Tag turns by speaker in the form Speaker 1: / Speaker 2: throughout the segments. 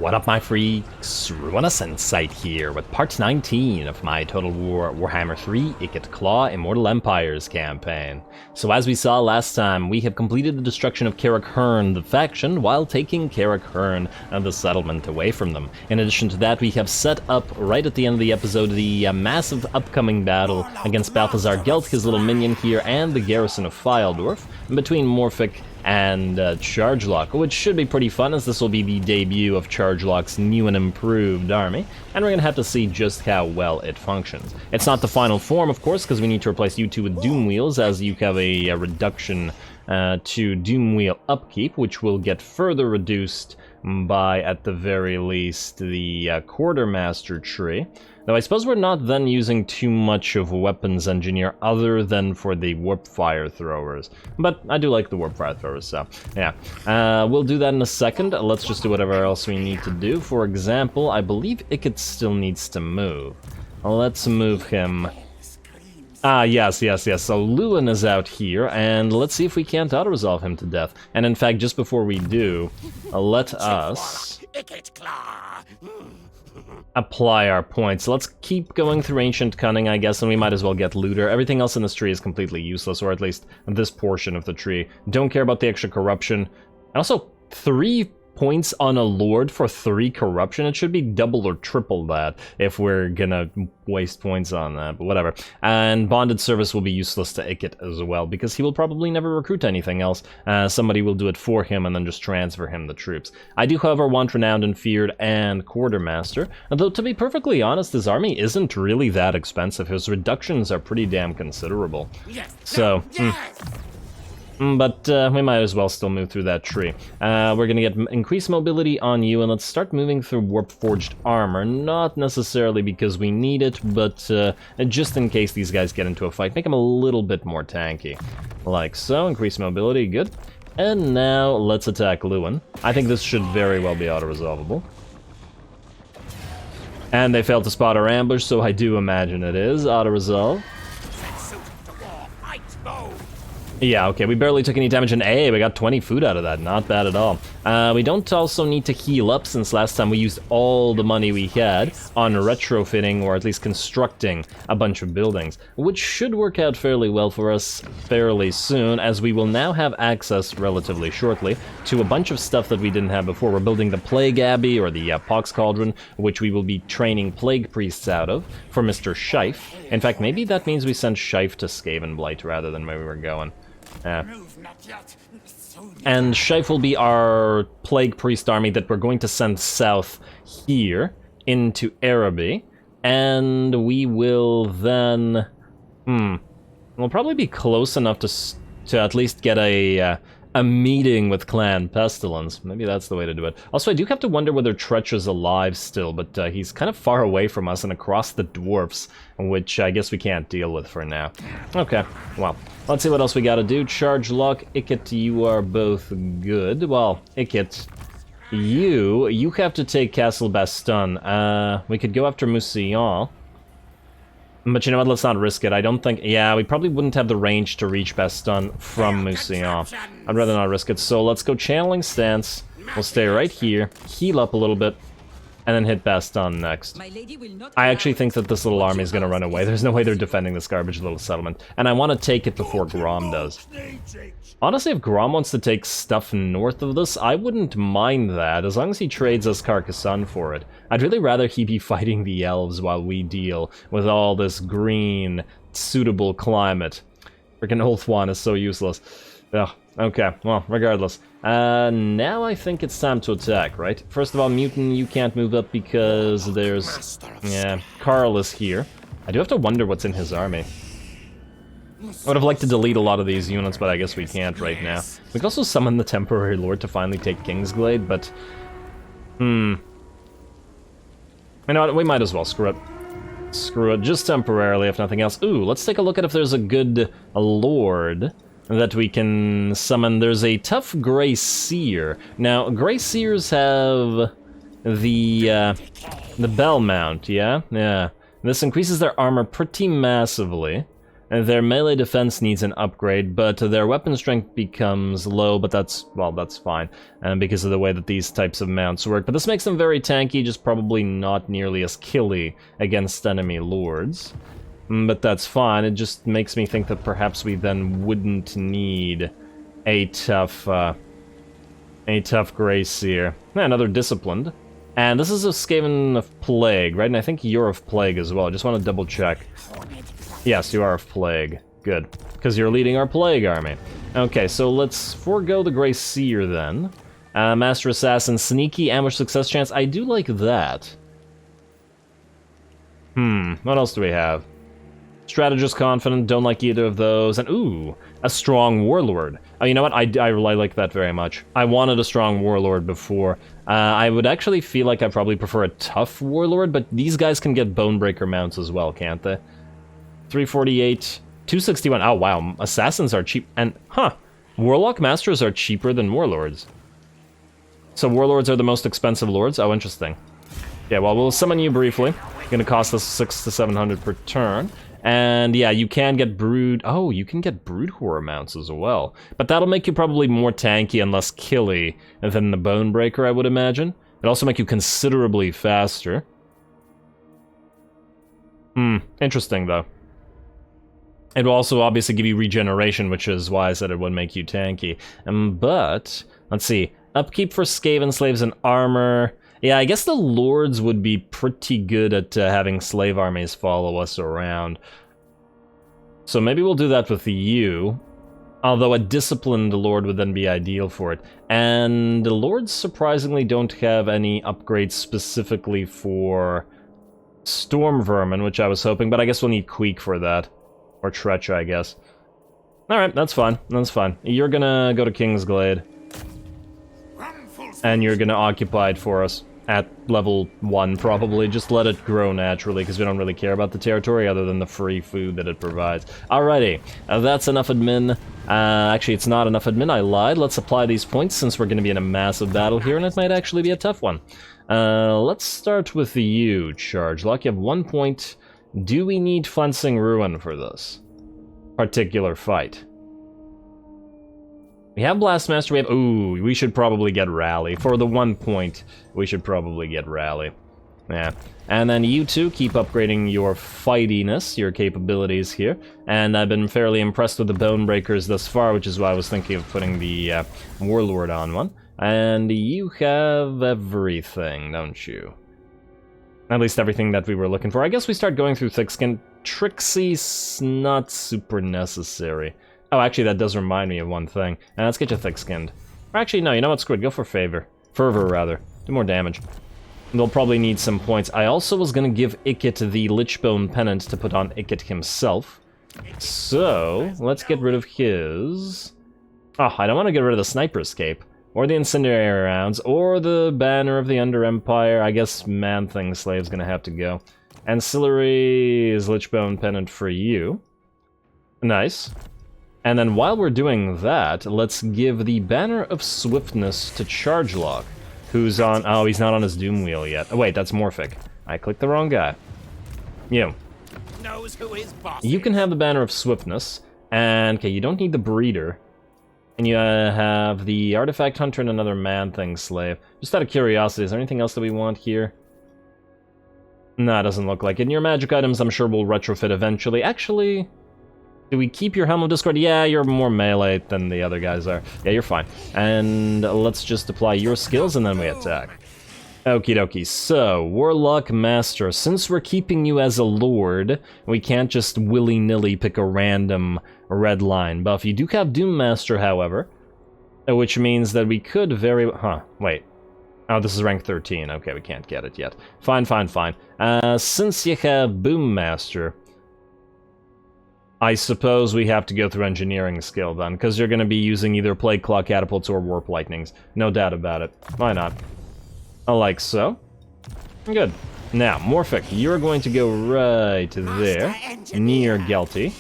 Speaker 1: What up, my freaks? RuinusInsight here with part 19 of my Total Warhammer 3 Ikit Claw Immortal Empires campaign. So as we saw last time, we have completed the destruction of Carrick-Herne, the faction, while taking Carrick-Herne and the settlement away from them. In addition to that, we have set up, right at the end of the episode, the massive upcoming battle against Balthazar Gelt, his little minion here, and the garrison of Fyldorf, between Morphic and Chargelock, which should be pretty fun, as this will be the debut of Chargelock's new and improved army, and we're gonna have to see just how well it functions. It's not the final form, of course, because we need to replace you two with Doom Wheels, as you have a reduction to Doom Wheel upkeep, which will get further reduced by, at the very least, the Quartermaster tree. Though I suppose we're not then using too much of Weapons Engineer other than for the Warp Fire Throwers. But I do like the Warp Fire Throwers, so yeah. We'll do that in a second. Let's just do whatever else we need to do. For example, I believe Ikit still needs to move. Let's move him. Yes. So Lewin is out here, and let's see if we can't auto-resolve him to death. And in fact, just before we do, let us apply our points. Let's keep going through Ancient Cunning, I guess, and we might as well get Looter. Everything else in this tree is completely useless, or at least this portion of the tree. Don't care about the extra corruption. And also, 3 points on a Lord for 3 corruption. It should be double or triple that if we're gonna waste points on that, but whatever. And Bonded Service will be useless to Ikit as well, because he will probably never recruit anything else. Somebody will do it for him and then just transfer him the troops. I do, however, want Renowned and Feared and Quartermaster, although to be perfectly honest, his army isn't really that expensive. His reductions are pretty damn considerable. So, but we might as well still move through that tree. We're gonna get increased mobility on you, and let's start moving through Warp Forged Armor. Not necessarily because we need it, but just in case these guys get into a fight, make them a little bit more tanky. Like so, increased mobility, good. And now, let's attack Lewin. I think this should very well be auto-resolvable. And they failed to spot our ambush, so I do imagine it is auto-resolve. Yeah, okay, we barely took any damage, and hey, we got 20 food out of that, not bad at all. We don't also need to heal up, since last time we used all the money we had on retrofitting, or at least constructing, a bunch of buildings, which should work out fairly well for us fairly soon, as we will now have access, relatively shortly, to a bunch of stuff that we didn't have before. We're building the Plague Abbey, or the Pox Cauldron, which we will be training Plague Priests out of, for Mr. Scheif. In fact, maybe that means we send Scheif to Skaven Blight rather than where we were going. And Scheif will be our Plague Priest army that we're going to send south here into Araby, and we will then, we'll probably be close enough to at least get a meeting with Clan Pestilence. Maybe that's the way to do it. Also, I do have to wonder whether Tretch is alive still, but he's kind of far away from us and across the dwarfs, which I guess we can't deal with for now. Okay, well, let's see what else we gotta do. Chargelock, Ikit, you are both good. Well, Ikit, you have to take Castle Baston. We could go after Mousillon. But you know what, let's not risk it. I don't think, yeah, we probably wouldn't have the range to reach Baston from Mousillon. I'd rather not risk it, so let's go Channeling Stance. We'll stay right here, heal up a little bit, and then hit Baston next. I actually think that this little army is going to run away. There's no way they're defending this garbage little settlement. And I want to take it before Grom does. Honestly, if Grom wants to take stuff north of this, I wouldn't mind that, as long as he trades us Carcassonne for it. I'd really rather he be fighting the elves while we deal with all this green, suitable climate. Freaking Ulthuan is so useless. Ugh, okay, well, regardless. Now I think it's time to attack, right? First of all, Mutant, you can't move up because there's... yeah, Karl is here. I do have to wonder what's in his army. I would have liked to delete a lot of these units, but I guess we can't right now. We can also summon the Temporary Lord to finally take Kingsglade, but... you know what, we might as well screw it. Screw it, just temporarily, if nothing else. Ooh, let's take a look at if there's a good Lord that we can summon. There's a tough Grey Seer. Now, Grey Seers have the Bell Mount, yeah? Yeah. This increases their armor pretty massively. Their melee defense needs an upgrade, but their weapon strength becomes low, but that's, well, that's fine, because of the way that these types of mounts work. But this makes them very tanky, just probably not nearly as killy against enemy lords. But that's fine, it just makes me think that perhaps we then wouldn't need a tough Grace here. Another disciplined. And this is a Skaven of Plague, right? And I think you're of Plague as well. I just want to double check. Yes, you are of Plague. Good. Because you're leading our Plague army. Okay, so let's forego the Grey Seer then. Master Assassin, sneaky ambush success chance. I do like that. What else do we have? Strategist confident, don't like either of those. And ooh, a strong warlord. Oh, you know what? I really like that very much. I wanted a strong warlord before. I would actually feel like I probably prefer a tough warlord, but these guys can get bonebreaker mounts as well, can't they? 348, 261. Oh wow, assassins are cheap. And warlock masters are cheaper than warlords. So warlords are the most expensive lords. Oh, interesting. Yeah, well, we'll summon you briefly. Gonna cost us 600 to 700 per turn. And yeah, you can get brood. Oh, you can get brood horror mounts as well. But that'll make you probably more tanky and less killy than the bonebreaker, I would imagine. It'll also make you considerably faster. Interesting though. It will also obviously give you regeneration, which is why I said it would make you tanky. But let's see, upkeep for Skaven slaves and armor. Yeah, I guess the lords would be pretty good at having slave armies follow us around. So maybe we'll do that with you. Although a disciplined lord would then be ideal for it. And the lords surprisingly don't have any upgrades specifically for Storm Vermin, which I was hoping, but I guess we'll need Queek for that. Or Tretch, I guess. Alright, that's fine. That's fine. You're gonna go to Kingsglade. And you're gonna occupy it for us. At level 1, probably. Just let it grow naturally, because we don't really care about the territory other than the free food that it provides. Alrighty, that's enough admin. Actually, it's not enough admin, I lied. Let's apply these points, since we're going to be in a massive battle here, and it might actually be a tough one. Let's start with you, Charge Luck. You have 1 point. Do we need Flensing Ruin for this particular fight? We have Blastmaster, we have... Ooh, we should probably get Rally. For the 1 point, we should probably get Rally. Yeah. And then you two keep upgrading your fightiness, your capabilities here. And I've been fairly impressed with the Bonebreakers thus far, which is why I was thinking of putting the Warlord on one. And you have everything, don't you? At least everything that we were looking for. I guess we start going through Thickskin. Trixie's not super necessary. Oh, actually, that does remind me of one thing. Let's get you thick-skinned. Or actually, no, you know what? Screw it. Go for Fervor, rather. Do more damage. They'll probably need some points. I also was going to give Ikit the Lichbone Pennant to put on Ikit himself. So, let's get rid of his... Oh, I don't want to get rid of the Sniper's Cape. Or the Incendiary Rounds. Or the Banner of the Under Empire. I guess Man-Thing Slave's going to have to go. Ancillary is Lichbone Pennant for you. Nice. And then while we're doing that, let's give the Banner of Swiftness to Chargelock, who's on... Oh, he's not on his Doom Wheel yet. Oh, wait, that's Morphic. I clicked the wrong guy. You.
Speaker 2: Knows who is boss.
Speaker 1: You can have the Banner of Swiftness, and... Okay, you don't need the Breeder. And you have the Artifact Hunter and another Man-Thing Slave. Just out of curiosity, is there anything else that we want here? No, it doesn't look like it. And your magic items, I'm sure we'll retrofit eventually. Actually... Do we keep your Helm of Discord? Yeah, you're more melee than the other guys are. Yeah, you're fine. And let's just apply your skills and then we attack. Okie dokie. So, Warlock Master, since we're keeping you as a lord, we can't just willy-nilly pick a random red line buff. You do have Doom Master, however, which means that we could very... wait. Oh, this is rank 13. Okay, we can't get it yet. Fine. Since you have Boom Master... I suppose we have to go through engineering skill then, because you're going to be using either Plague Claw Catapults or Warp Lightnings. No doubt about it. Why not? Like so. Good. Now, Morphic, you're going to go right there, near Gelty.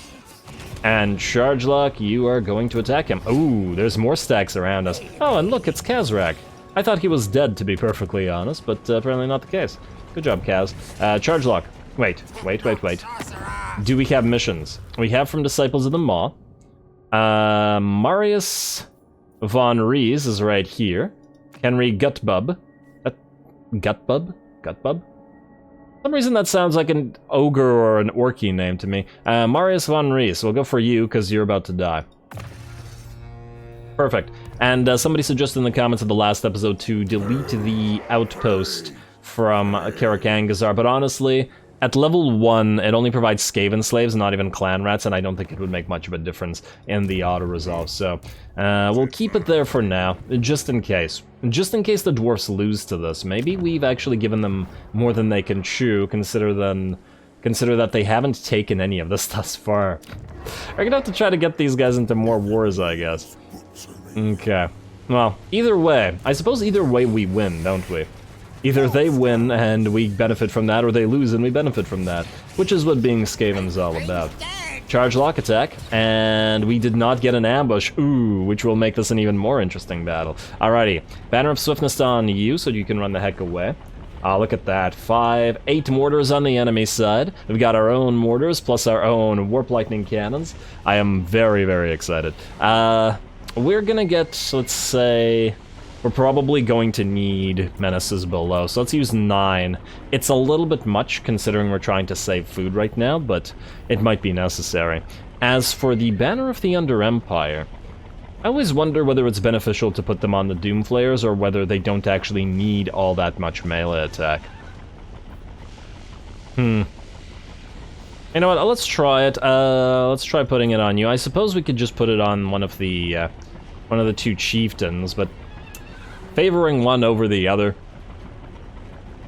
Speaker 1: And Chargelock, you are going to attack him. Ooh, there's more stacks around us. Oh, and look, it's Kazrak. I thought he was dead, to be perfectly honest, but apparently not the case. Good job, Kaz. Chargelock. Wait. Do we have missions? We have from Disciples of the Maw. Marius von Rees is right here. Henry Gutbub. Gutbub? Gutbub? For some reason that sounds like an ogre or an orky name to me. Marius von Rees, we'll go for you because you're about to die. Perfect. And somebody suggested in the comments of the last episode to delete the outpost from Karak Angazar, but honestly, at level 1, it only provides Skaven slaves, not even clan rats, and I don't think it would make much of a difference in the auto-resolve, so we'll keep it there for now, just in case. Just in case the dwarfs lose to this. Maybe we've actually given them more than they can chew, consider that they haven't taken any of this thus far. We're gonna have to try to get these guys into more wars, I guess. Okay. Well, either way, I suppose either way we win, don't we? Either they win and we benefit from that, or they lose and we benefit from that, which is what being Skaven's all about. Charge lock attack, and we did not get an ambush, ooh, which will make this an even more interesting battle. Alrighty, Banner of Swiftness on you, so you can run the heck away. Look at that, 8 mortars on the enemy side. We've got our own mortars, plus our own Warp Lightning cannons. I am very, very excited. We're gonna get, let's say, we're probably going to need menaces below, so let's use 9. It's a little bit much, considering we're trying to save food right now, but it might be necessary. As for the Banner of the Under Empire, I always wonder whether it's beneficial to put them on the Doomflayers, or whether they don't actually need all that much melee attack. You know what, let's try it. Let's try putting it on you. I suppose we could just put it on one of the 2 chieftains, but favoring one over the other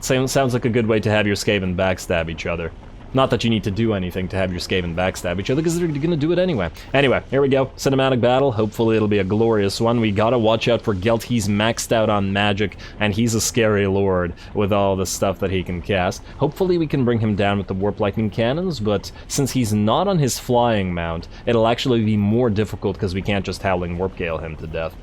Speaker 1: sounds like a good way to have your Skaven backstab each other. Not that you need to do anything to have your Skaven backstab each other, because they're gonna do it anyway. Anyway, here we go. Cinematic battle. Hopefully it'll be a glorious one. We gotta watch out for Gelt. He's maxed out on magic, and he's a scary lord with all the stuff that he can cast. Hopefully we can bring him down with the Warp Lightning cannons, but since he's not on his flying mount, it'll actually be more difficult because we can't just Howling Warp Gale him to death.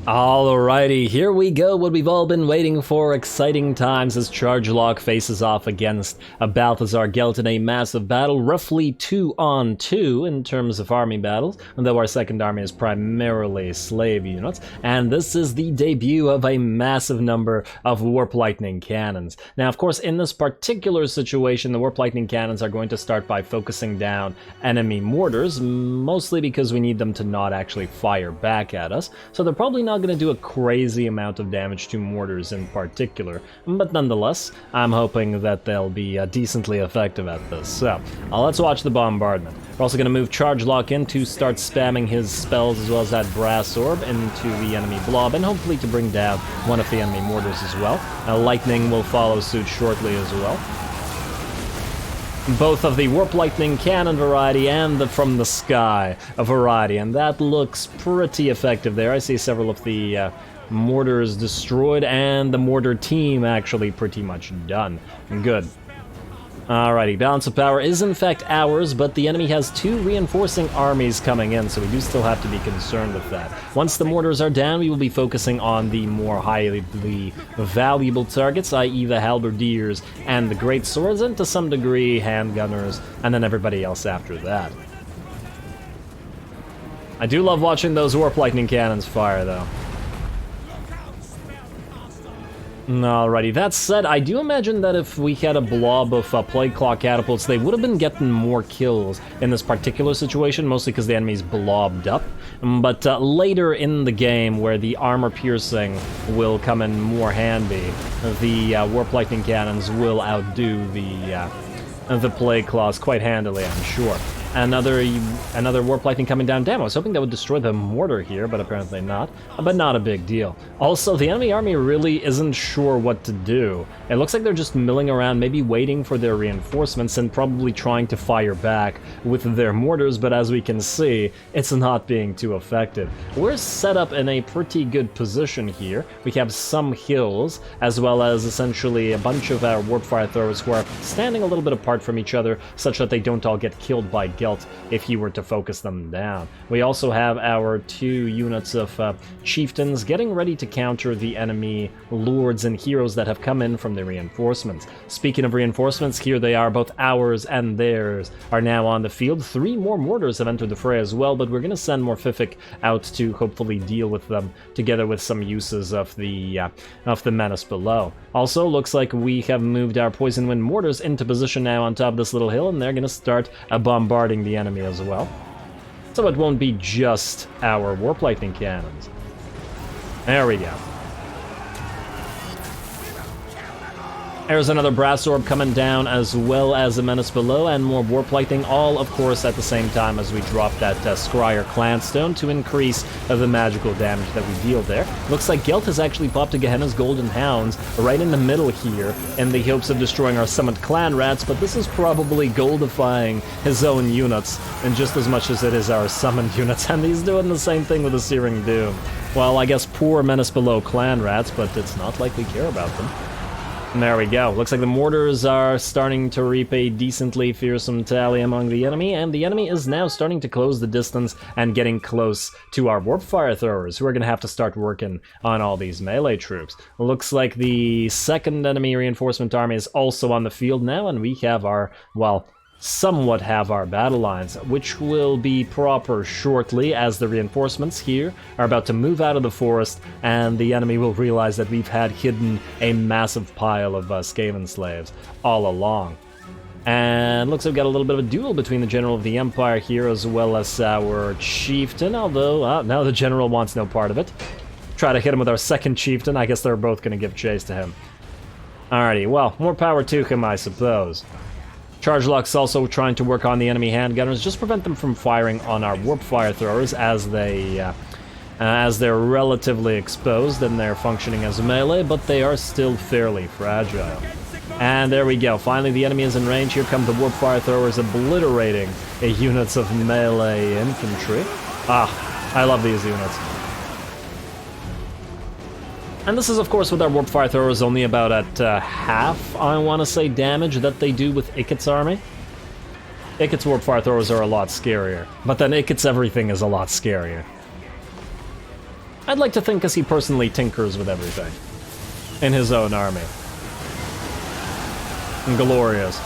Speaker 1: Alrighty, here we go, what we've all been waiting for. Exciting times as Charge Lock faces off against a Balthazar Gelt in a massive battle, roughly 2-on-2 in terms of army battles, though our second army is primarily slave units, and this is the debut of a massive number of Warp Lightning cannons. Now, of course, in this particular situation, the Warp Lightning cannons are going to start by focusing down enemy mortars, mostly because we need them to not actually fire back at us, so they're probably not going to do a crazy amount of damage to mortars in particular, but nonetheless, I'm hoping that they'll be decently effective at this. So, let's watch the bombardment. We're also going to move Charge Lock in to start spamming his spells as well as that Brass Orb into the enemy blob, and hopefully to bring down one of the enemy mortars as well. Lightning will follow suit shortly as well. Both of the Warp Lightning cannon variety and the From the Sky variety, and that looks pretty effective there. I see several of the mortars destroyed, and the mortar team actually pretty much done. Good. Alrighty, balance of power is in fact ours, but the enemy has 2 reinforcing armies coming in, so we do still have to be concerned with that. Once the mortars are down, we will be focusing on the more highly valuable targets, i.e. the halberdiers and the great swords, and to some degree handgunners, and then everybody else after that. I do love watching those Warp Lightning cannons fire, though. Alrighty, that said, I do imagine that if we had a blob of Plague Claw catapults, they would have been getting more kills in this particular situation, mostly because the enemy's blobbed up. But later in the game, where the armor piercing will come in more handy, the Warp Lightning cannons will outdo the Plague Claws quite handily, I'm sure. Another warp lightning coming down. Damn, I was hoping that would destroy the mortar here, but apparently not. But not a big deal. Also, the enemy army really isn't sure what to do. It looks like they're just milling around, maybe waiting for their reinforcements and probably trying to fire back with their mortars, but as we can see, it's not being too effective. We're set up in a pretty good position here. We have some hills, as well as essentially a bunch of our warp fire throwers who are standing a little bit apart from each other, such that they don't all get killed by Gelt if he were to focus them down. We also have our 2 units of chieftains getting ready to counter the enemy lords and heroes that have come in from the reinforcements. Speaking of reinforcements, here they are, both ours and theirs are now on the field. 3 more mortars have entered the fray as well, but we're going to send Morphific out to hopefully deal with them, together with some uses of the menace below. Also, looks like we have moved our Poison Wind mortars into position now on top of this little hill, and they're going to start bombarding the enemy as well. So it won't be just our Warp Lightning cannons. There we go. There's another Brass Orb coming down, as well as a Menace below, and more Warp Lightning, all, of course, at the same time as we drop that Skryre Clanstone to increase the magical damage that we deal there. Looks like Gelt has actually popped a Gehenna's Golden Hounds right in the middle here, in the hopes of destroying our summoned clan rats, but this is probably goldifying his own units, and just as much as it is our summoned units, and he's doing the same thing with the Searing Doom. Well, I guess poor Menace below clan rats, but it's not like we care about them. And there we go. Looks like the mortars are starting to reap a decently fearsome tally among the enemy, and the enemy is now starting to close the distance and getting close to our warp fire throwers, who are going to have to start working on all these melee troops. Looks like the second enemy reinforcement army is also on the field now, and we have our, well, somewhat have our battle lines, which will be proper shortly as the reinforcements here are about to move out of the forest, and the enemy will realize that we've had hidden a massive pile of Skaven slaves all along. And looks like we've got a little bit of a duel between the General of the Empire here as well as our Chieftain, although now the General wants no part of it. Try to hit him with our second Chieftain. I guess they're both going to give chase to him. Alrighty, well, more power to him, I suppose. Chargelock's also trying to work on the enemy handgunners, just prevent them from firing on our warp fire throwers as they're relatively exposed and they're functioning as melee, but they are still fairly fragile. And there we go. Finally, the enemy is in range. Here come the warp fire throwers, obliterating units of melee infantry. Ah, I love these units. And this is, of course, with our warp fire throwers only about at half, I want to say, damage that they do with Ikit's army. Ikit's warp fire throwers are a lot scarier, but then Ikit's everything is a lot scarier. I'd like to think as he personally tinkers with everything in his own army. Glorious.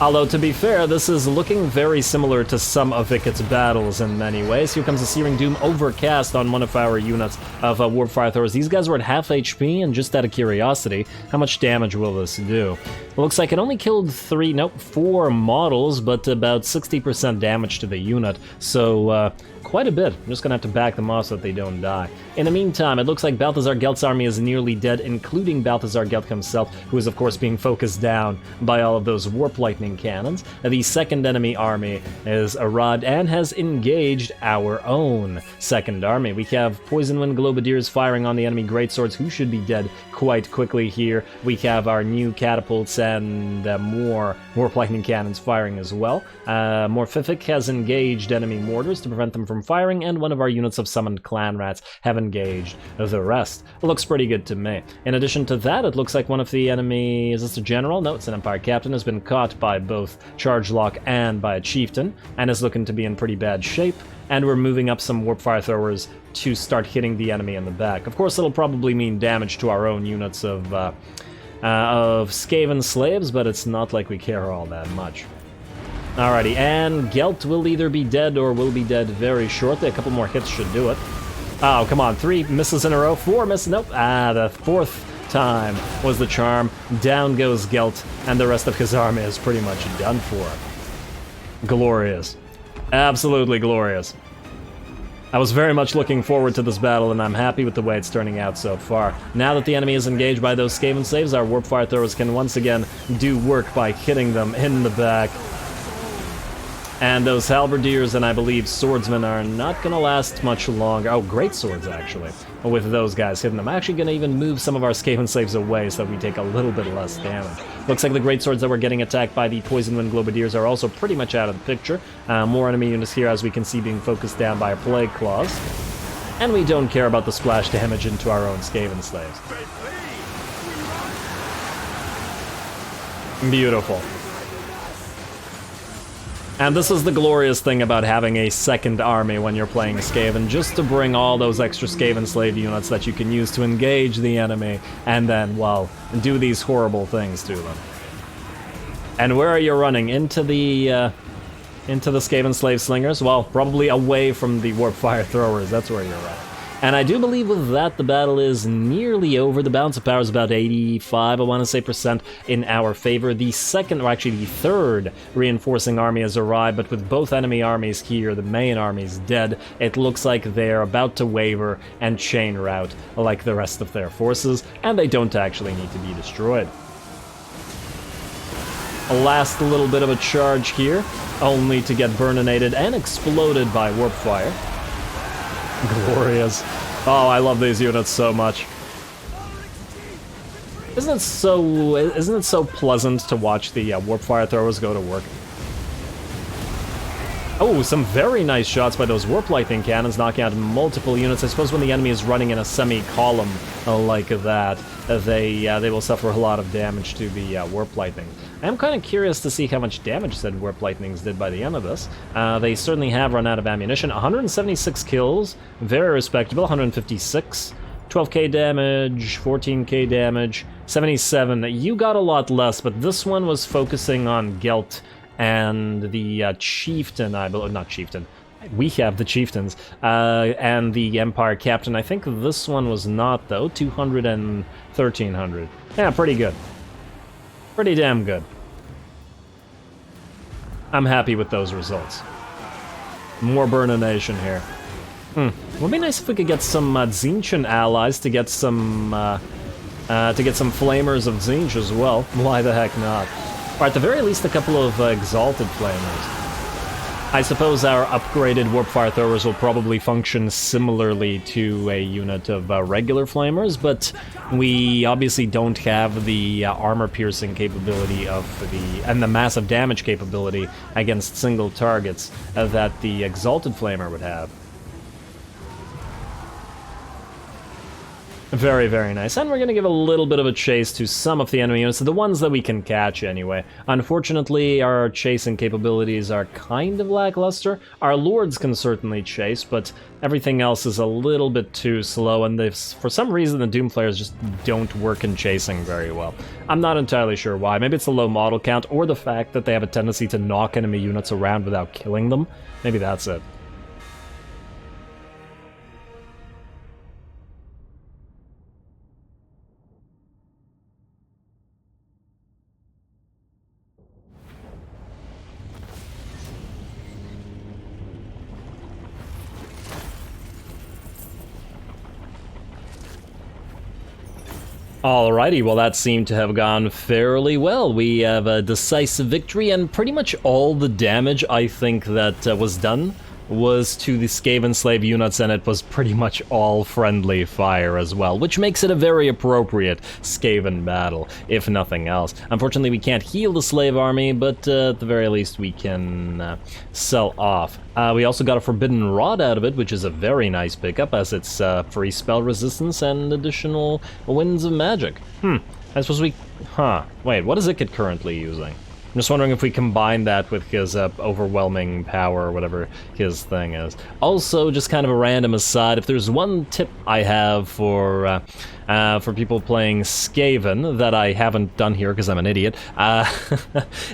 Speaker 1: Although, to be fair, this is looking very similar to some of Ikit's battles in many ways. Here comes the Searing Doom overcast on one of our units of Warp Fire Throwers. These guys were at half HP, and just out of curiosity, how much damage will this do? It looks like it only killed 4 models, but about 60% damage to the unit, so quite a bit. I'm just gonna have to back them off so that they don't die. In the meantime, it looks like Balthazar Gelt's army is nearly dead, including Balthazar Gelt himself, who is of course being focused down by all of those Warp Lightning cannons. The second enemy army is arrived and has engaged our own second army. We have Poison Wind Globadiers firing on the enemy greatswords, who should be dead quite quickly here. We have our new catapults and more Warp Lightning cannons firing as well. Morphific has engaged enemy mortars to prevent them from firing, and one of our units of summoned clan rats have engaged the rest. It looks pretty good to me. In addition to that, it looks like one of the enemy, is this a general? No, it's an Empire captain, has been caught by both Chargelock and by a chieftain, and is looking to be in pretty bad shape, and we're moving up some warp fire throwers to start hitting the enemy in the back. Of course, it'll probably mean damage to our own units of Skaven slaves, but it's not like we care all that much. Alrighty, and Gelt will either be dead or will be dead very shortly. A couple more hits should do it. Oh, come on, 3 misses in a row, 4 misses, nope. The 4th time was the charm. Down goes Gelt, and the rest of his army is pretty much done for. Glorious. Absolutely glorious. I was very much looking forward to this battle, and I'm happy with the way it's turning out so far. Now that the enemy is engaged by those Skaven slaves, our warp fire throwers can once again do work by hitting them in the back. And those halberdiers and I believe swordsmen are not gonna last much longer. Oh, great swords actually, with those guys hitting them. I'm actually gonna even move some of our Skaven slaves away so that we take a little bit less damage. Looks like the great swords that were getting attacked by the Poison Wind Globadiers are also pretty much out of the picture. More enemy units here, as we can see, being focused down by our Plague Claws. And we don't care about the splash damage into our own Skaven slaves. Beautiful. And this is the glorious thing about having a second army when you're playing Skaven, just to bring all those extra Skaven slave units that you can use to engage the enemy, and then, well, do these horrible things to them. And where are you running? Into the Skaven slave slingers? Well, probably away from the warp fire throwers, that's where you're running. And I do believe with that the battle is nearly over. The balance of power is about 85, I want to say, percent in our favor. The second, or actually the third, reinforcing army has arrived, but with both enemy armies here, the main army is dead. It looks like they're about to waver and chain rout like the rest of their forces, and they don't actually need to be destroyed. A last little bit of a charge here, only to get burninated and exploded by warp fire. Glorious. Oh, I love these units so much. Isn't it so pleasant to watch the warp fire throwers go to work? Oh, some very nice shots by those warp lightning cannons, knocking out multiple units. I suppose when the enemy is running in a semi-column like that, they will suffer a lot of damage to the warp lightning. I am kind of curious to see how much damage said warp lightnings did by the end of this. They certainly have run out of ammunition. 176 kills, very respectable. 156, 12k damage, 14k damage, 77. You got a lot less, but this one was focusing on Gelt and the chieftain, I believe, not chieftain. We have the chieftains, and the Empire captain. I think this one was not, though. 200 and 1300. Yeah, pretty good. Pretty damn good. I'm happy with those results. More burnination here. Would be nice if we could get some Tzeentch allies to get some flamers of Tzeentch as well. Why the heck not? Or at the very least, a couple of exalted flamers. I suppose our upgraded warp fire throwers will probably function similarly to a unit of regular flamers, but we obviously don't have the armor-piercing capability and the massive damage capability against single targets that the exalted flamer would have. Very, very nice. And we're going to give a little bit of a chase to some of the enemy units, the ones that we can catch anyway. Unfortunately, our chasing capabilities are kind of lackluster. Our lords can certainly chase, but everything else is a little bit too slow, and for some reason the Doom players just don't work in chasing very well. I'm not entirely sure why. Maybe it's the low model count, or the fact that they have a tendency to knock enemy units around without killing them. Maybe that's it. Alrighty, well that seemed to have gone fairly well. We have a decisive victory, and pretty much all the damage I think that was done was to the Skaven slave units, and it was pretty much all friendly fire as well, which makes it a very appropriate Skaven battle, if nothing else. Unfortunately, we can't heal the slave army, but at the very least we can sell off. We also got a Forbidden Rod out of it, which is a very nice pickup, as it's free spell resistance and additional winds of magic. I suppose we... Wait, what is Ikit currently using? I'm just wondering if we combine that with his overwhelming power, or whatever his thing is. Also, just kind of a random aside, if there's one tip I have for people playing Skaven that I haven't done here because I'm an idiot,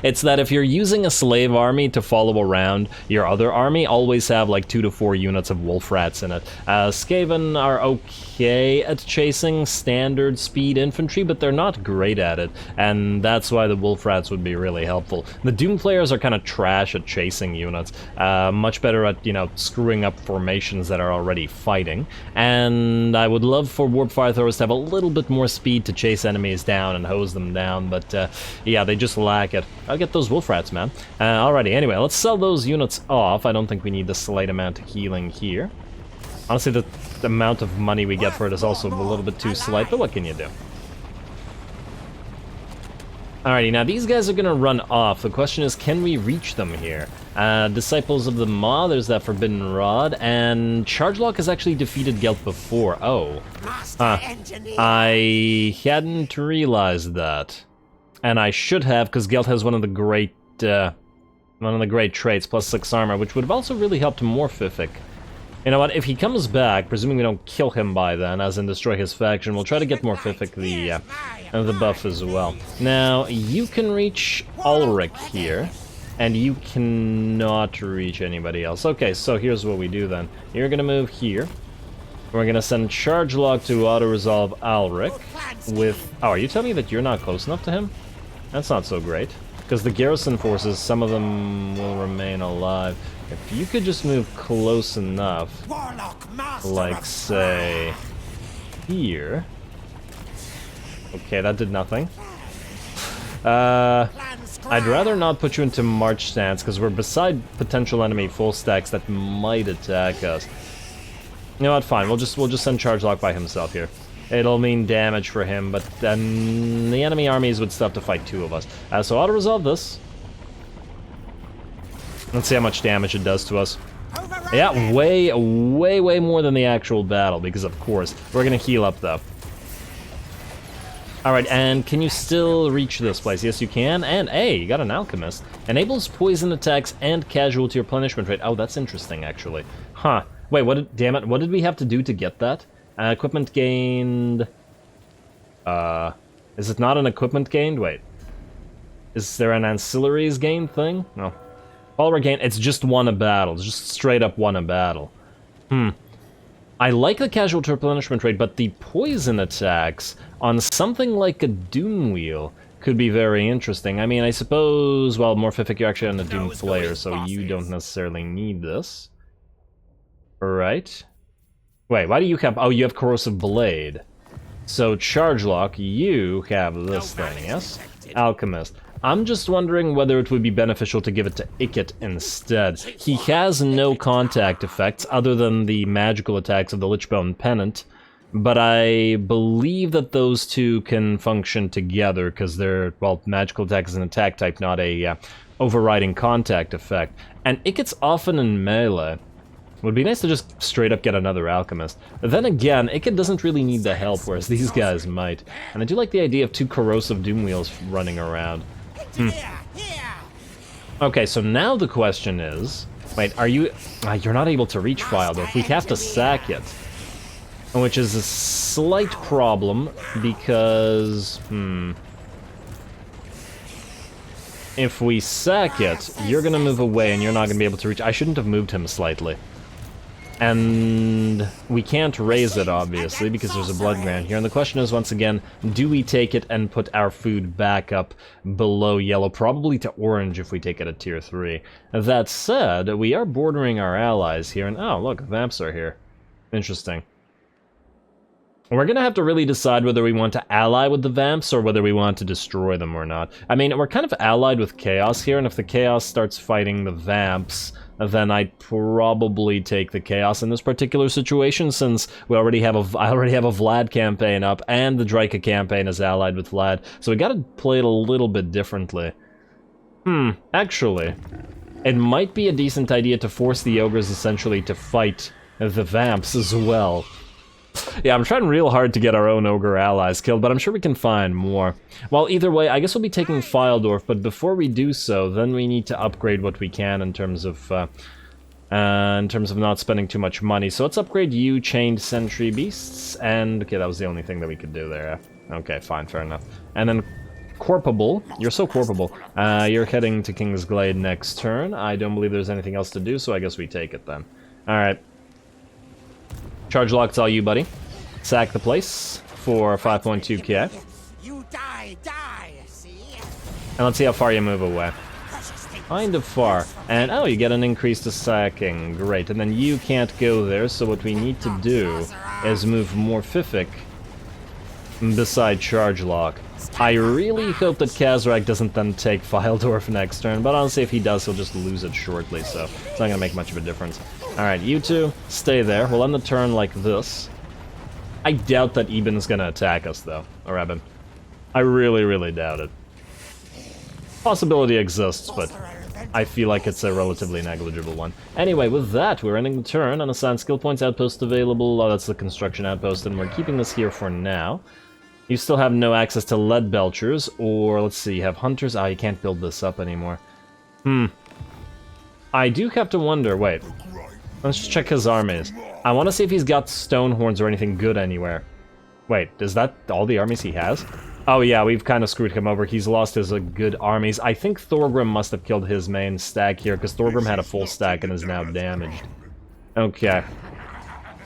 Speaker 1: it's that if you're using a slave army to follow around your other army, always have like 2 to 4 units of wolf rats in it. Skaven are okay at chasing standard speed infantry, but they're not great at it, and that's why the wolf rats would be really helpful. The Doom players are kind of trash at chasing units, much better at, screwing up formations that are already fighting, and I would love for warp fire throwers just have a little bit more speed to chase enemies down and hose them down, but yeah, they just lack it. I'll get those wolf rats, man. Alrighty, anyway, let's sell those units off. I don't think we need the slight amount of healing here. Honestly, the amount of money we get for it is also a little bit too slight, but what can you do? Alrighty, now these guys are gonna run off. The question is, can we reach them here? Disciples of the Maw, there's that Forbidden Rod, and Chargelock has actually defeated Gelt before. Oh. I hadn't realized that. And I should have, because Gelt has one of the great traits, plus 6 armor, which would have also really helped Morphific. You know what, if he comes back, presuming we don't kill him by then, as in destroy his faction, we'll try to get Morphific the buff as well. Now, you can reach Ulrich here, and you cannot reach anybody else. Okay, so here's what we do then. You're gonna move here. We're gonna send Chargelock to auto-resolve Ulrich with... Oh, are you telling me that you're not close enough to him? That's not so great. Because the garrison forces, some of them will remain alive. If you could just move close enough, like, say, here. Okay, that did nothing. I'd rather not put you into march stance, because we're beside potential enemy full stacks that might attack us. You know what, fine, we'll just send Chargelock by himself here. It'll mean damage for him, but then the enemy armies would still have to fight 2 of us. So auto-resolve this. Let's see how much damage it does to us. Yeah, way more than the actual battle, because of course. We're gonna heal up, though. Alright, and can you still reach this place? Yes, you can. And, hey, you got an Alchemist. Enables poison attacks and casualty replenishment rate. Oh, that's interesting, actually. Huh. Wait, damn it, what did we have to do to get that? Equipment gained... is it not an equipment gained? Wait. Is there an ancillaries gained thing? No. Follower gain, it's just won a battle. It's just straight up won a battle. I like the casualty replenishment rate, but the poison attacks on something like a Doom Wheel could be very interesting. I mean, I suppose, well, Morphific, you're actually on a Doom Flayer, so you don't necessarily need this. Right? Wait, why do you have... Oh, you have Corrosive Blade. So, Chargelock, you have this thing, yes? Alchemist. I'm just wondering whether it would be beneficial to give it to Ikit instead. He has no contact effects other than the magical attacks of the Lichbone Pennant, but I believe that those two can function together because they're, well, magical attack is an attack type, not a overriding contact effect. And Ikit's often in melee. Would be nice to just straight up get another Alchemist. But then again, Ikit doesn't really need the help, whereas these guys might. And I do like the idea of 2 corrosive Doom Wheels running around. Okay, so now the question is... Wait, are you... you're not able to reach Fildorf. We have to sack it. Which is a slight problem, because... If we sack it, you're gonna move away and you're not gonna be able to reach... I shouldn't have moved him slightly. And we can't raise it, obviously, because there's a blood grant here. And the question is, once again, do we take it and put our food back up below yellow? Probably to orange if we take it at tier 3. That said, we are bordering our allies here. And oh, look, vamps are here. Interesting. We're gonna have to really decide whether we want to ally with the vamps or whether we want to destroy them or not. I mean, we're kind of allied with Chaos here, and if the Chaos starts fighting the vamps, then I'd probably take the Chaos in this particular situation, since I already have a Vlad campaign up, and the Draika campaign is allied with Vlad, so we gotta play it a little bit differently. Actually, it might be a decent idea to force the ogres essentially to fight the vamps as well. Yeah, I'm trying real hard to get our own ogre allies killed, but I'm sure we can find more. Well, either way, I guess we'll be taking Fildorf, but before we do so, then we need to upgrade what we can in terms of not spending too much money. So let's upgrade you, Chained Sentry Beasts, and... Okay, that was the only thing that we could do there. Okay, fine, fair enough. And then Corpable. You're so corpable. You're heading to King's Glade next turn. I don't believe there's anything else to do, so I guess we take it then. Alright. Chargelock's all you, buddy. Sack the place for 5.2k.
Speaker 2: You die, see?
Speaker 1: And let's see how far you move away. Kind of far. And oh, you get an increase to sacking. Great. And then you can't go there, so what we need to do is move Morphific beside Charge Lock. I really hope that Kazrak doesn't then take Fyldorf next turn, but honestly if he does he'll just lose it shortly, so it's not gonna make much of a difference. Alright, you two, stay there. We'll end the turn like this. I doubt that Eben's gonna attack us though, or Eben. I really, really doubt it. Possibility exists, but I feel like it's a relatively negligible one. Anyway, with that, we're ending the turn. Unassigned skill points outpost available. Oh, that's the construction outpost, and we're keeping this here for now. You still have no access to lead belchers, or let's see, you have hunters. Ah, you can't build this up anymore. I do have to wonder, wait. Let's just check his armies. I want to see if he's got stone horns or anything good anywhere. Wait, is that all the armies he has? Oh yeah, we've kind of screwed him over. He's lost his good armies. I think Thorgrim must have killed his main stack here, because Thorgrim had a full stack and is now damaged. Okay.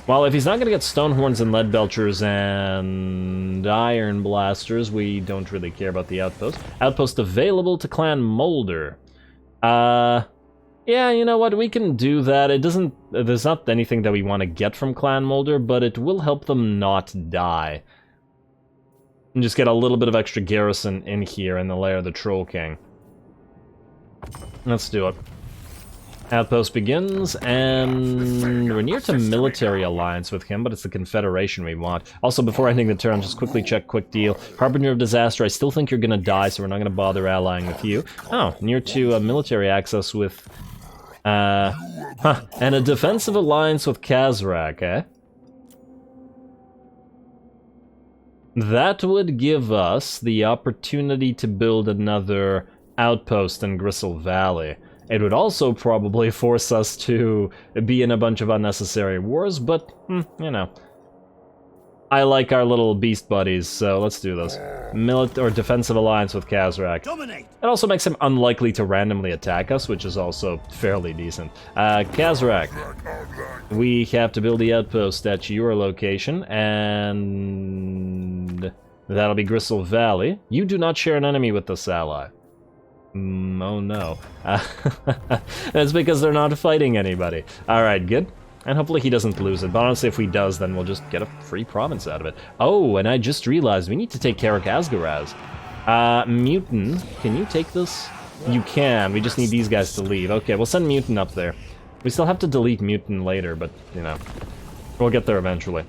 Speaker 1: Well, if he's not going to get stone horns and lead belchers and iron blasters, we don't really care about the outpost. Outpost available to Clan Molder. Yeah, you know what, we can do that. It doesn't... There's not anything that we want to get from Clan Molder, but it will help them not die. And just get a little bit of extra garrison in here in the lair of the Troll King. Let's do it. Outpost begins, and we're near to military alliance with him, but it's the Confederation we want. Also, before ending the turn, just quickly check quick deal. Harbinger of Disaster, I still think you're gonna die, so we're not gonna bother allying with you. Oh, near to military access with... and a defensive alliance with Kazrak, eh? That would give us the opportunity to build another outpost in Gristle Valley. It would also probably force us to be in a bunch of unnecessary wars, but, you know. I like our little beast buddies, so let's do this. Defensive alliance with Kazrak.
Speaker 2: Dominate.
Speaker 1: It also makes him unlikely to randomly attack us, which is also fairly decent. Kazrak, we have to build the outpost at your location, and that'll be Gristle Valley. You do not share an enemy with this ally. Oh no. That's because they're not fighting anybody. Alright, good. And hopefully he doesn't lose it, but honestly if he does, then we'll just get a free province out of it. Oh, and I just realized we need to take Karak Asgaraz. Mutin, can you take this? You can, we just need these guys to leave. Okay, we'll send Mutin up there. We still have to delete Mutin later, but, you know, we'll get there eventually.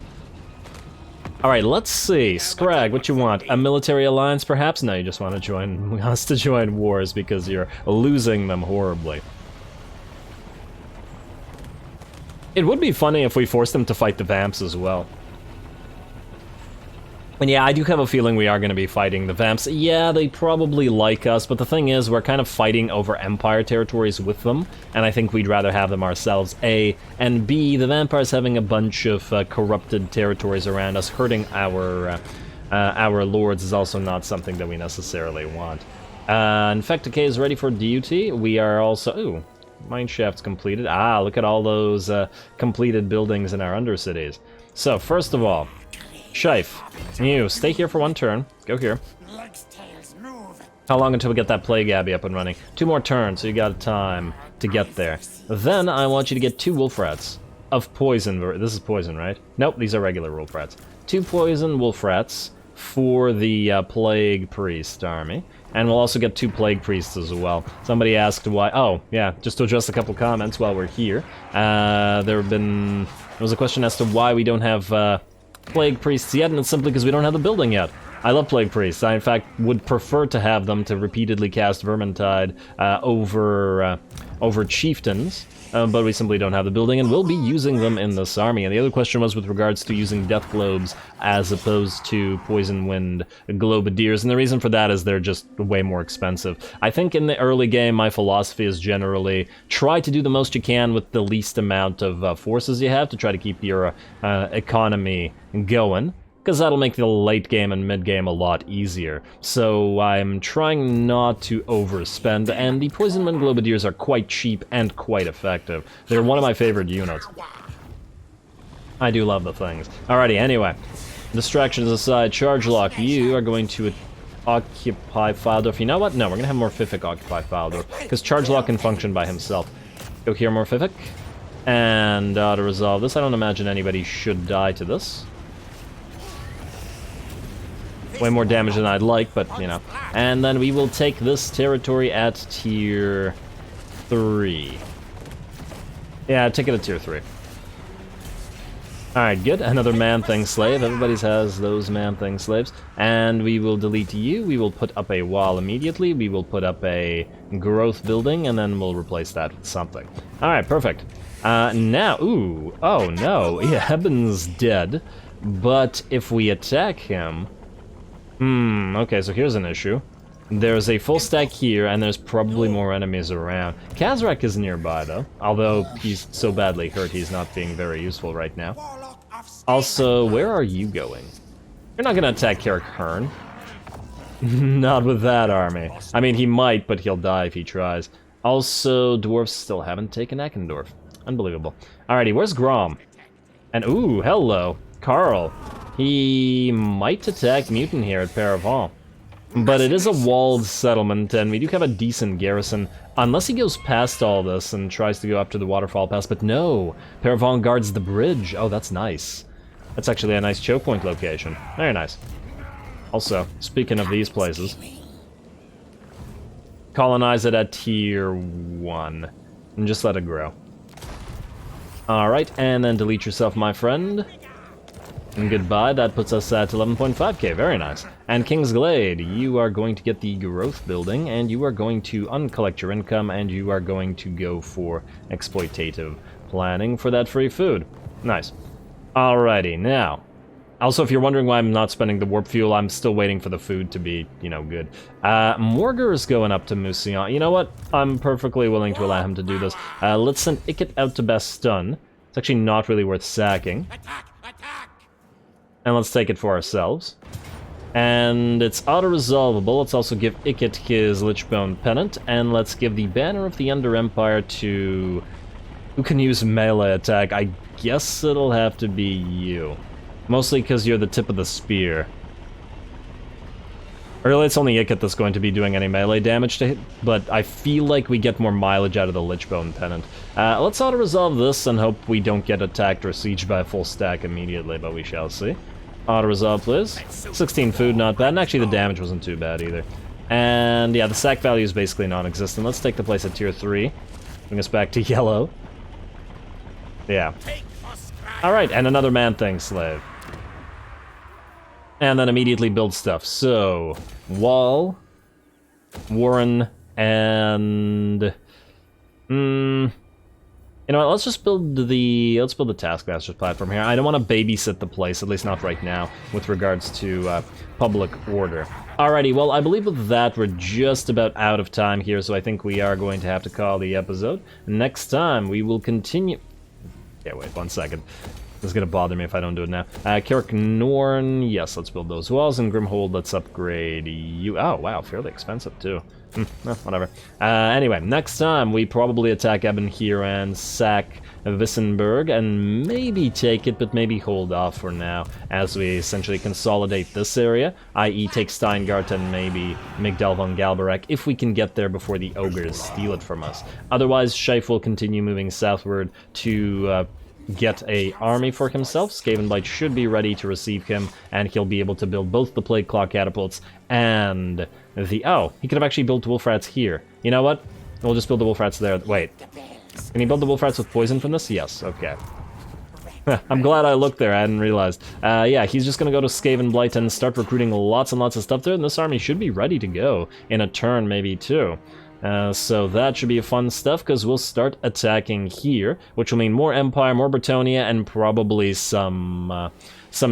Speaker 1: Alright, let's see. Scrag, what you want? A military alliance, perhaps? No, you just want us to join wars because you're losing them horribly. It would be funny if we forced them to fight the Vamps as well. And yeah, I do have a feeling we are going to be fighting the Vamps. Yeah, they probably like us, but the thing is, we're kind of fighting over Empire territories with them, and I think we'd rather have them ourselves, A, and B, the Vampires having a bunch of corrupted territories around us, hurting our lords is also not something that we necessarily want. Infecticay is ready for duty. We are also... Ooh. Mineshaft's completed. Ah, look at all those completed buildings in our undercities. So, first of all, Shife, you stay here for one turn. Go here.
Speaker 2: Legs, tails, move.
Speaker 1: How long until we get that Plague Abbey up and running? 2 more turns, so you got time to get there. Then I want you to get 2 wolf rats of poison. This is poison, right? Nope, these are regular wolf rats. 2 poison wolf rats for the Plague Priest army. And we'll also get 2 Plague Priests as well. Somebody asked why... Oh, yeah, just to address a couple comments while we're here. There was a question as to why we don't have Plague Priests yet, and it's simply because we don't have the building yet. I love Plague Priests. I, in fact, would prefer to have them to repeatedly cast Vermintide over Chieftains. But we simply don't have the building, and we'll be using them in this army. And the other question was with regards to using Death Globes as opposed to Poison Wind Globadiers, and the reason for that is they're just way more expensive. I think in the early game, my philosophy is generally try to do the most you can with the least amount of forces you have to try to keep your economy going, because that'll make the late game and mid game a lot easier. So I'm trying not to overspend, and the Poison Wind Globadiers are quite cheap and quite effective. They're one of my favorite units. I do love the things. Alrighty, anyway. Distractions aside, Charge Lock, you are going to occupy Fyldorf. You know what? No, we're going to have Morphific occupy Fyldorf, because Charge Lock can function by himself. Go here, Morphific. And to resolve this, I don't imagine anybody should die to this. Way more damage than I'd like, but, you know. And then we will take this territory at tier 3. Yeah, take it at tier 3. Alright, good. Another man-thing slave. Everybody has those man-thing slaves. And we will delete you. We will put up a wall immediately. We will put up a growth building, and then we'll replace that with something. Alright, perfect. Now, ooh, oh no, yeah, Eben's dead. But if we attack him... okay, so here's an issue. There's a full stack here, and there's probably more enemies around. Kazrak is nearby, though. Although he's so badly hurt, he's not being very useful right now. Also, where are you going? You're not gonna attack Karak Hearn. Not with that army. I mean, he might, but he'll die if he tries. Also, dwarves still haven't taken Eckendorf. Unbelievable. Alrighty, where's Grom? And ooh, hello, Carl. He might attack Mutant here at Paravon. But it is a walled settlement, and we do have a decent garrison. Unless he goes past all this and tries to go up to the waterfall pass, but no! Paravon guards the bridge. Oh, that's nice. That's actually a nice choke point location. Very nice. Also, speaking of these places, colonize it at tier 1, and just let it grow. Alright, and then delete yourself, my friend. And goodbye, that puts us at 11.5k, very nice. And Kingsglade, you are going to get the growth building, and you are going to uncollect your income, and you are going to go for exploitative planning for that free food. Nice. Alrighty, now. Also, if you're wondering why I'm not spending the warp fuel, I'm still waiting for the food to be, you know, good. Morgar is going up to Mousillon. You know what? I'm perfectly willing to allow him to do this. Let's send Ikit out to Bastogne. It's actually not really worth sacking. And let's take it for ourselves. And it's auto-resolvable. Let's also give Ikit his Lichbone Pennant, and let's give the Banner of the Under Empire to... Who can use melee attack? I guess it'll have to be you. Mostly because you're the tip of the spear. Really, it's only Ikit that's going to be doing any melee damage to hit, but I feel like we get more mileage out of the Lichbone Pennant. Let's auto-resolve this and hope we don't get attacked or sieged by a full stack immediately, but we shall see. Auto-resolve, please. 16 food, not bad, and actually the damage wasn't too bad either. And yeah, the sack value is basically non-existent. Let's take the place at tier 3. Bring us back to yellow. Yeah. Alright, and another man-thing slave. And then immediately build stuff. So, Wall, Warren, and... You know what, let's just build the Taskmaster's platform here. I don't want to babysit the place, at least not right now, with regards to public order. Alrighty, well, I believe with that we're just about out of time here, so I think we are going to have to call the episode. Next time, we will continue... Yeah, wait, 1 second. This is going to bother me if I don't do it now. Karak Norn, yes, let's build those walls, and Grimhold, let's upgrade you. Oh, wow, fairly expensive, too. Whatever. Anyway, next time we probably attack Eben here and sack Wissenberg and maybe take it, but maybe hold off for now as we essentially consolidate this area, i.e. take Steingart and maybe Migdal von Galbarek if we can get there before the ogres steal it from us. Otherwise, Scheif will continue moving southward to get a army for himself. Skavenblight should be ready to receive him, and he'll be able to build both the Plague Claw catapults and the... Oh, he could have actually built wolf rats here. You know what? We'll just build the wolf rats there. Wait. Can he build the wolf rats with poison from this? Yes, okay. I'm glad I looked there, I hadn't realized. Yeah, he's just gonna go to Skavenblight and start recruiting lots and lots of stuff there, and this army should be ready to go in a turn, maybe, too. So that should be fun stuff, because we'll start attacking here, which will mean more Empire, more Bretonnia, and probably some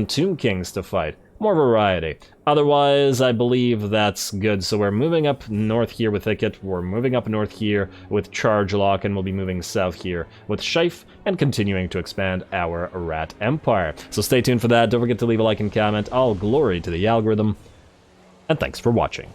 Speaker 1: Tomb Kings to fight. More variety. Otherwise, I believe that's good. So we're moving up north here with Ikit, we're moving up north here with Charge Lock, and we'll be moving south here with Scheif, and continuing to expand our Rat Empire. So stay tuned for that, don't forget to leave a like and comment. All glory to the algorithm, and thanks for watching.